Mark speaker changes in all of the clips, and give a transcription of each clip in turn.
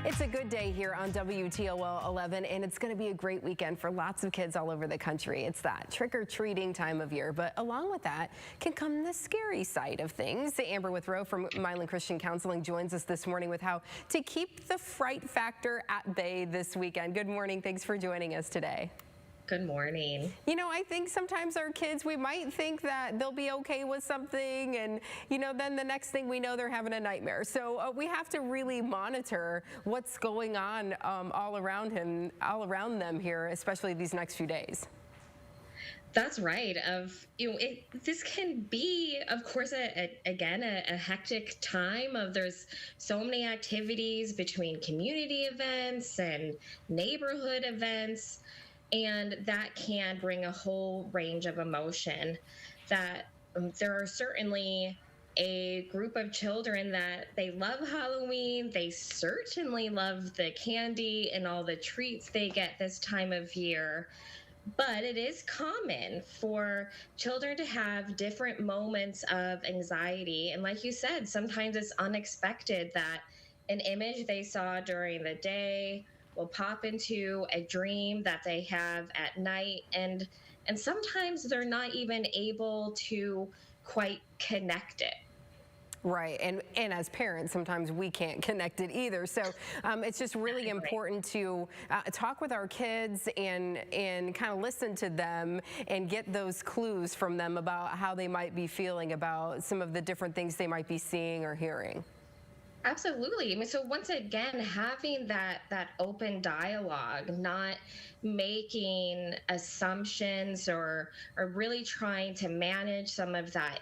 Speaker 1: It's a good day here on WTOL 11, and it's going to be a great weekend for lots of kids all over the country. It's that trick-or-treating time of year, but along with that can come the scary side of things. Amber with Rowe from Milan Christian Counseling joins us this morning with how to keep the fright factor at bay this weekend. Good morning. Thanks for joining us today.
Speaker 2: Good morning.
Speaker 1: You know, I think sometimes our kids, we might think that they'll be okay with something, and, you know, then the next thing we know, they're having a nightmare. So we have to really monitor what's going on all around them here, especially these next few days.
Speaker 2: That's right. This can be, of course, again, a hectic time of there's so many activities between community events and neighborhood events. And that can bring a whole range of emotion. That there are certainly a group of children that they love Halloween. They certainly love the candy and all the treats they get this time of year. But it is common for children to have different moments of anxiety. And like you said, sometimes it's unexpected that an image they saw during the day will pop into a dream that they have at night, and sometimes they're not even able to quite connect it.
Speaker 1: Right, and as parents, sometimes we can't connect it either. So it's just really important to talk with our kids and kind of listen to them and get those clues from them about how they might be feeling about some of the different things they might be seeing or hearing.
Speaker 2: Absolutely. I mean, so once again, having that open dialogue, not making assumptions or really trying to manage some of that,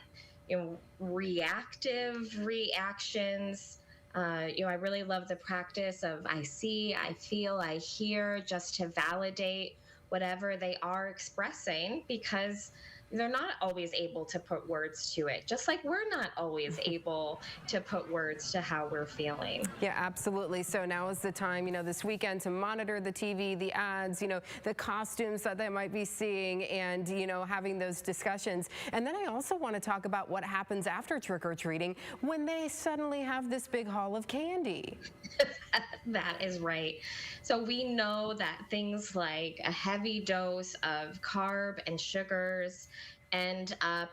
Speaker 2: reactive reactions. I really love the practice of I see, I feel, I hear, just to validate whatever they are expressing, because they're not always able to put words to it, just like we're not always able to put words to how we're feeling.
Speaker 1: Yeah, absolutely. So now is the time, this weekend to monitor the TV, the ads, the costumes that they might be seeing, and, having those discussions. And then I also want to talk about what happens after trick-or-treating when they suddenly have this big haul of candy.
Speaker 2: That is right. So we know that things like a heavy dose of carb and sugars end up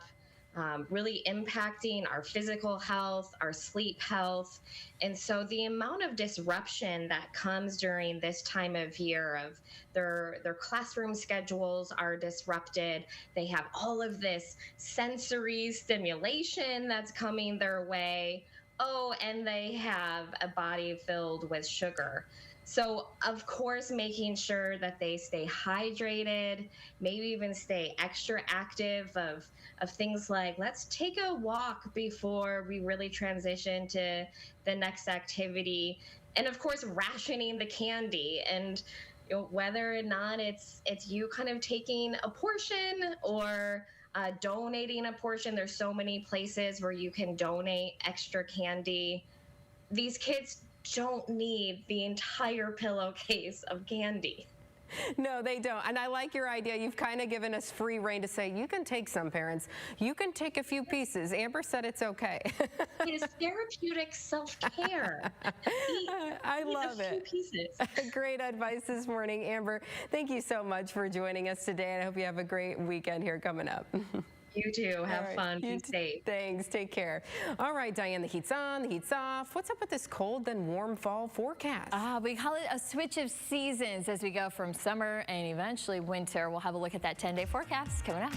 Speaker 2: really impacting our physical health, our sleep health. And so the amount of disruption that comes during this time of year of their classroom schedules are disrupted. They have all of this sensory stimulation that's coming their way. Oh, and they have a body filled with sugar. So, of course, making sure that they stay hydrated, maybe even stay extra active of things like, let's take a walk before we really transition to the next activity. And of course, rationing the candy, and whether or not it's you kind of taking a portion or donating a portion. There's so many places where you can donate extra candy. These kids don't need the entire pillowcase of candy.
Speaker 1: No, they don't. And I like your idea. You've kind of given us free rein to say, you can take some, parents. You can take a few pieces. Amber said it's okay.
Speaker 2: It is therapeutic self-care.
Speaker 1: I love it.
Speaker 2: A few pieces.
Speaker 1: Great advice this morning, Amber. Thank you so much for joining us today. And I hope you have a great weekend here coming up.
Speaker 2: You too. Have fun. Be safe.
Speaker 1: Thanks. Take care. All right, Diane, the heat's on, the heat's off. What's up with this cold then warm fall forecast?
Speaker 3: We call it a switch of seasons as we go from summer and eventually winter. We'll have a look at that 10-day forecast coming up.